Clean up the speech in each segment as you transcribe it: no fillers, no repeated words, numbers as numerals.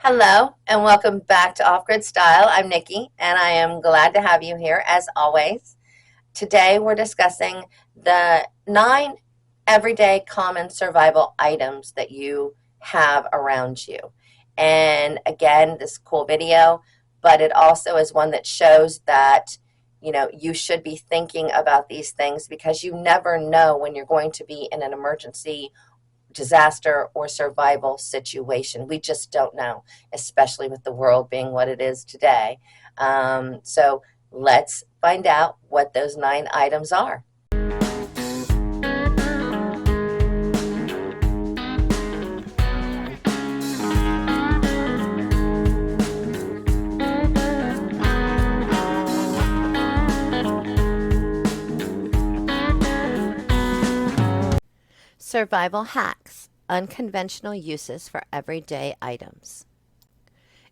Hello and welcome back to Off Grid Style. I'm Nikki and I am glad to have you here as always. Today we're discussing the 9 everyday common survival items that you have around you. And again, this cool video, but it also is one that shows that you should be thinking about these things because you never know when you're going to be in an emergency disaster or survival situation. We just don't know, especially with the world being what it is today. So let's find out what those 9 items are. Survival hacks, unconventional uses for everyday items.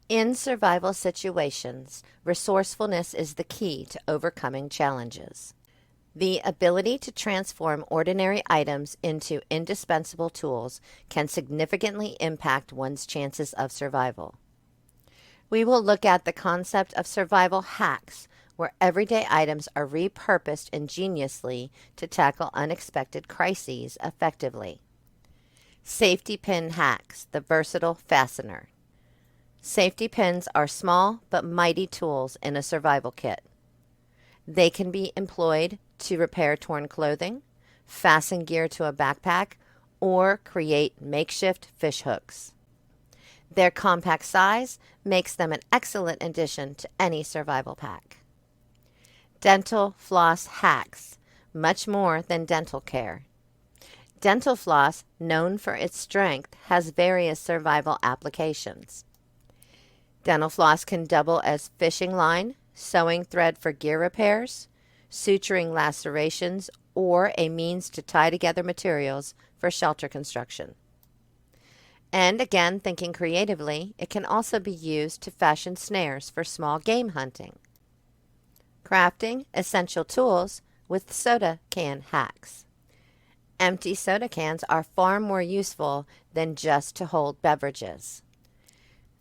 In survival situations, resourcefulness is the key to overcoming challenges. The ability to transform ordinary items into indispensable tools can significantly impact one's chances of survival. We will look at the concept of survival hacks, where everyday items are repurposed ingeniously to tackle unexpected crises effectively. Safety pin hacks, the versatile fastener. Safety pins are small but mighty tools in a survival kit. They can be employed to repair torn clothing, fasten gear to a backpack, or create makeshift fish hooks. Their compact size makes them an excellent addition to any survival pack. Dental floss hacks, much more than dental care. Dental floss, known for its strength, has various survival applications. Dental floss can double as fishing line, sewing thread for gear repairs, suturing lacerations, or a means to tie together materials for shelter construction. And again, thinking creatively, it can also be used to fashion snares for small game hunting. Crafting essential tools with soda can hacks. Empty soda cans are far more useful than just to hold beverages.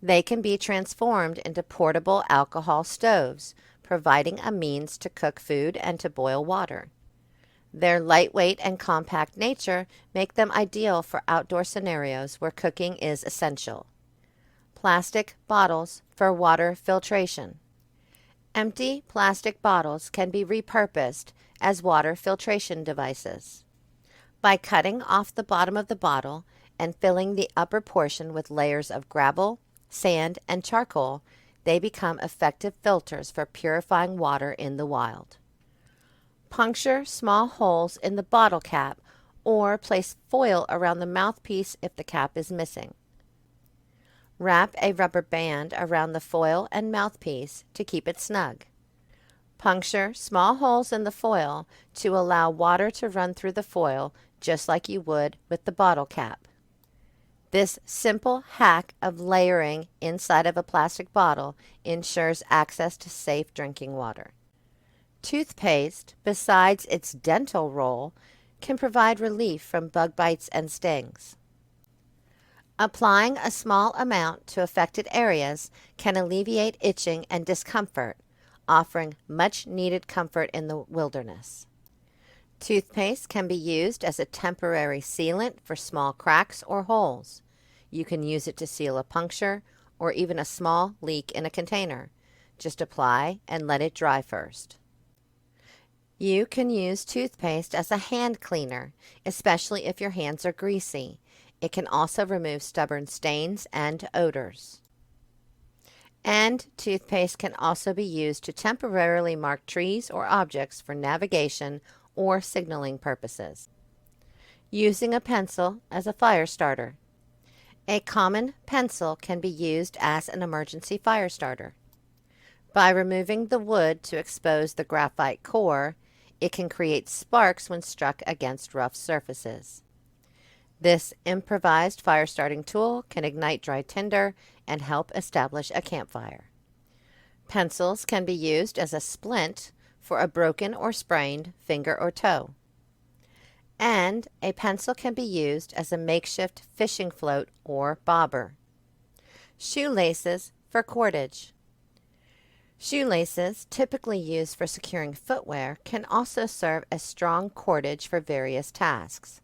They can be transformed into portable alcohol stoves, providing a means to cook food and to boil water. Their lightweight and compact nature make them ideal for outdoor scenarios where cooking is essential. Plastic bottles for water filtration. Empty plastic bottles can be repurposed as water filtration devices. By cutting off the bottom of the bottle and filling the upper portion with layers of gravel, sand, and charcoal, they become effective filters for purifying water in the wild. Puncture small holes in the bottle cap or place foil around the mouthpiece if the cap is missing. Wrap a rubber band around the foil and mouthpiece to keep it snug. Puncture small holes in the foil to allow water to run through the foil just like you would with the bottle cap. This simple hack of layering inside of a plastic bottle ensures access to safe drinking water. Toothpaste, besides its dental role, can provide relief from bug bites and stings. Applying a small amount to affected areas can alleviate itching and discomfort, offering much needed comfort in the wilderness. Toothpaste can be used as a temporary sealant for small cracks or holes. You can use it to seal a puncture or even a small leak in a container. Just apply and let it dry first. You can use toothpaste as a hand cleaner, especially if your hands are greasy. It can also remove stubborn stains and odors. And toothpaste can also be used to temporarily mark trees or objects for navigation or signaling purposes. Using a pencil as a fire starter. A common pencil can be used as an emergency fire starter. By removing the wood to expose the graphite core, it can create sparks when struck against rough surfaces. This improvised fire starting tool can ignite dry tinder and help establish a campfire. Pencils can be used as a splint for a broken or sprained finger or toe. And a pencil can be used as a makeshift fishing float or bobber. Shoelaces for cordage. Shoelaces, typically used for securing footwear, can also serve as strong cordage for various tasks.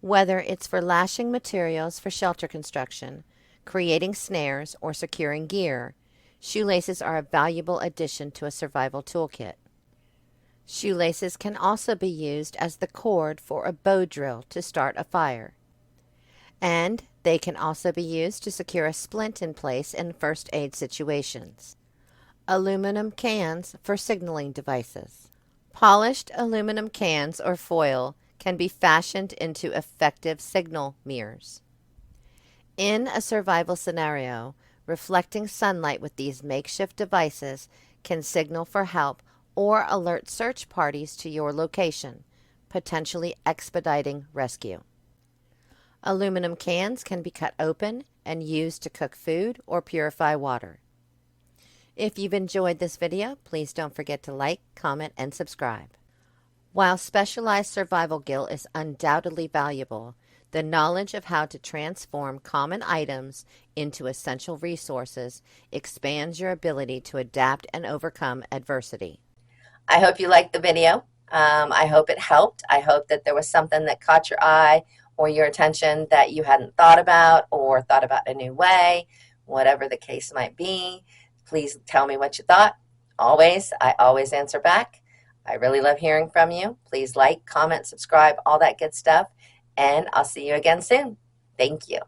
Whether it's for lashing materials for shelter construction, creating snares, or securing gear, shoelaces are a valuable addition to a survival toolkit. Shoelaces can also be used as the cord for a bow drill to start a fire. And they can also be used to secure a splint in place in first aid situations. Aluminum cans for signaling devices. Polished aluminum cans or foil can be fashioned into effective signal mirrors. In a survival scenario, reflecting sunlight with these makeshift devices can signal for help or alert search parties to your location, potentially expediting rescue. Aluminum cans can be cut open and used to cook food or purify water. If you've enjoyed this video, please don't forget to like, comment, and subscribe. While specialized survival gear is undoubtedly valuable, the knowledge of how to transform common items into essential resources expands your ability to adapt and overcome adversity. I hope you liked the video. I hope it helped. I hope that there was something that caught your eye or your attention that you hadn't thought about or thought about a new way, whatever the case might be. Please tell me what you thought. I always answer back. I really love hearing from you. Please like, comment, subscribe, all that good stuff. And I'll see you again soon. Thank you.